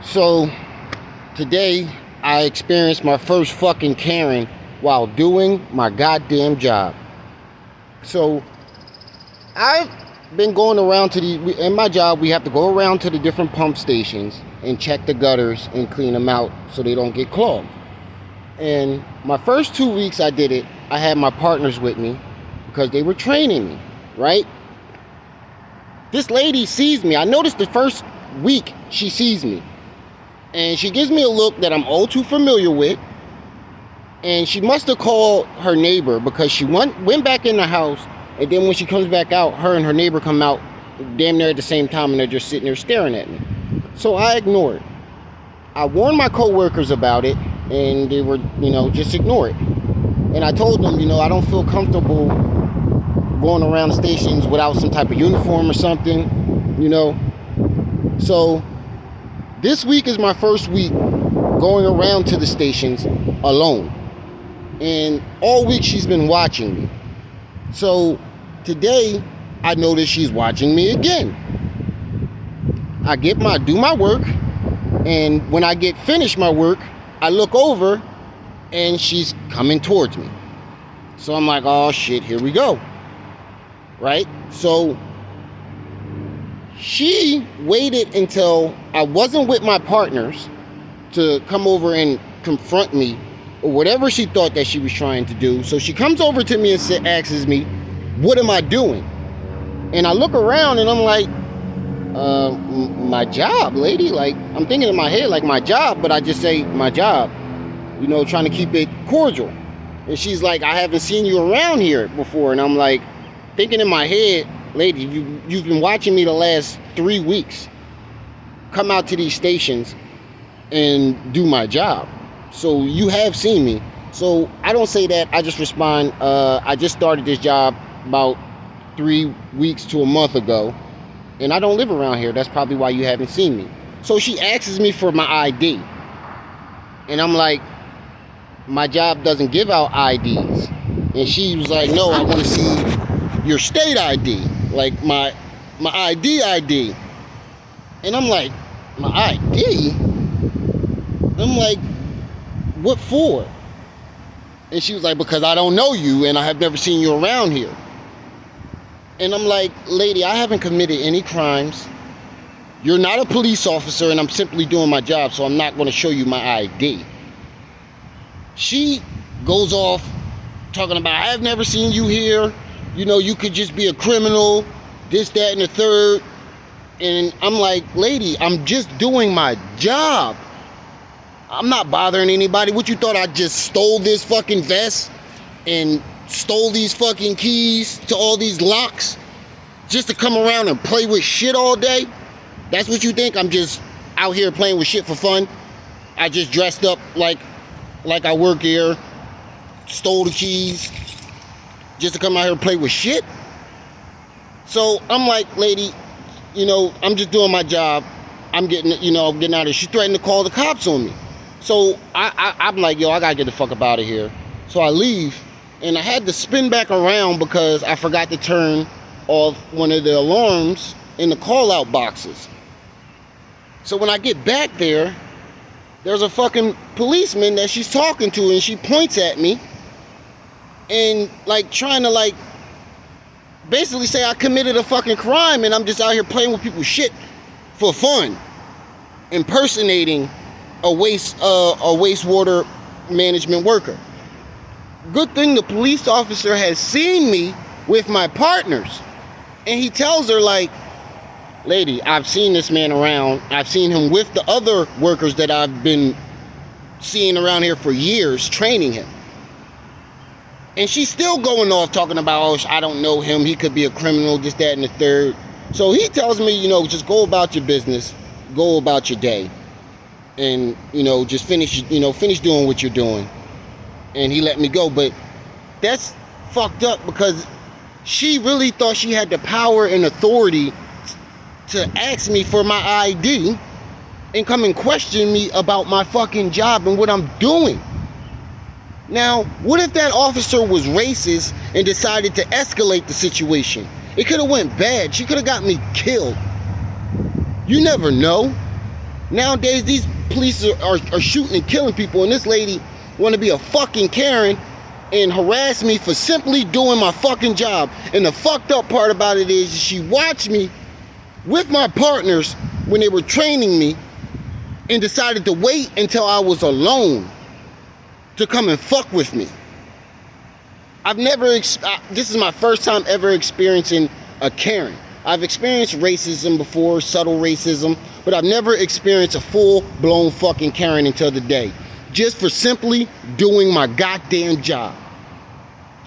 So today I experienced my first fucking Karen while doing my goddamn job. So I've been going around to in my job we have to go around to the different pump stations and check the gutters and clean them out so they don't get clogged. And my first 2 weeks I did it, I had my partners with me because they were training me, right? This lady sees me. I noticed the first week she sees me. And she gives me a look that I'm all too familiar with. And she must have called her neighbor because she went back in the house. And then when she comes back out, her and her neighbor come out damn near at the same time. And they're just sitting there staring at me. So I ignored it. I warned my coworkers about it. And they were, just ignore it. And I told them, I don't feel comfortable going around the stations without some type of uniform or something, So this week is my first week going around to the stations alone. And all week she's been watching me. So today I notice she's watching me again. I do my work, and when I get finished my work, I look over and she's coming towards me. So I'm like, oh shit, here we go. Right? So she waited until I wasn't with my partners to come over and confront me or whatever she thought that she was trying to do. So she comes over to me and asks me, what am I doing? And I look around and I'm like, my job, lady. Like, I'm thinking in my head, like, my job, but I just say my job, trying to keep it cordial. And she's like, I haven't seen you around here before. And I'm like, thinking in my head, lady, you've been watching me the last 3 weeks come out to these stations and do my job. So you have seen me. So I don't say that. I just respond, I just started this job about 3 weeks to a month ago. And I don't live around here. That's probably why you haven't seen me. So she asks me for my ID. And I'm like, my job doesn't give out IDs. And she was like, no, I want to see your state ID, like my ID. And I'm like, my ID? I'm like, what for? And she was like, because I don't know you and I have never seen you around here. And I'm like, lady, I haven't committed any crimes. You're not a police officer and I'm simply doing my job, so I'm not going to show you my ID. She goes off talking about, I have never seen you here. You could just be a criminal, this, that, and the third. And I'm like, lady, I'm just doing my job. I'm not bothering anybody. What, you thought I just stole this fucking vest and stole these fucking keys to all these locks just to come around and play with shit all day? That's what you think? I'm just out here playing with shit for fun? I just dressed up like I work here, stole the keys just to come out here and play with shit? So I'm like, lady, I'm just doing my job. I'm getting out of here. She threatened to call the cops on me. So I'm like, yo, I gotta get the fuck up out of here. So I leave, and I had to spin back around because I forgot to turn off one of the alarms in the call-out boxes. So when I get back there's a fucking policeman that she's talking to, and she points at me and trying to basically say I committed a fucking crime and I'm just out here playing with people's shit for fun, impersonating a wastewater management worker. Good thing the police officer has seen me with my partners, and he tells her, like, lady, I've seen this man around. I've seen him with the other workers that I've been seeing around here for years, training him. And she's still going off talking about, oh, I don't know him. He could be a criminal, this, that, and the third. So he tells me, just go about your business, go about your day, and, just finish doing what you're doing. And he let me go. But that's fucked up because she really thought she had the power and authority to ask me for my ID and come and question me about my fucking job and what I'm doing. Now, what if that officer was racist and decided to escalate the situation? It could have went bad. She could have got me killed. You never know. Nowadays, these police are shooting and killing people, and this lady want to be a fucking Karen and harass me for simply doing my fucking job. And the fucked up part about it is she watched me with my partners when they were training me and decided to wait until I was alone to come and fuck with me. This is my first time ever experiencing a Karen. I've experienced racism before, subtle racism, but I've never experienced a full-blown fucking Karen until today. Just for simply doing my goddamn job.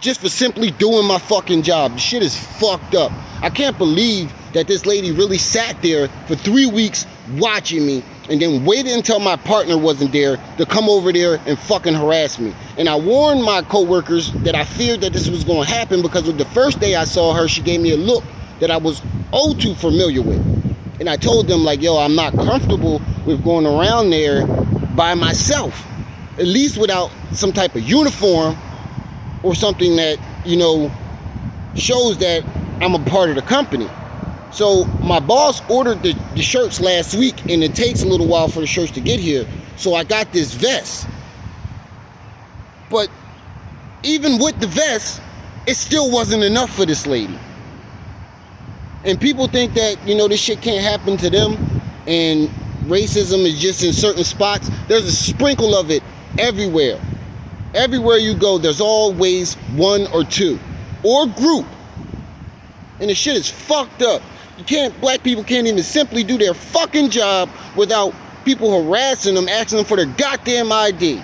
Just for simply doing my fucking job. Shit is fucked up. I can't believe that this lady really sat there for 3 weeks watching me and then waited until my partner wasn't there to come over there and fucking harass me. And I warned my coworkers that I feared that this was going to happen because the first day I saw her, she gave me a look that I was all too familiar with. And I told them, like, yo, I'm not comfortable with going around there by myself, at least without some type of uniform or something that, you know, shows that I'm a part of the company. So my boss ordered the shirts last week, and it takes a little while for the shirts to get here. So I got this vest. But even with the vest, it still wasn't enough for this lady. And people think that, you know, this shit can't happen to them and racism is just in certain spots. There's a sprinkle of it everywhere. Everywhere you go, there's always one or two or group. And the shit is fucked up. Black people can't even simply do their fucking job without people harassing them, asking them for their goddamn ID.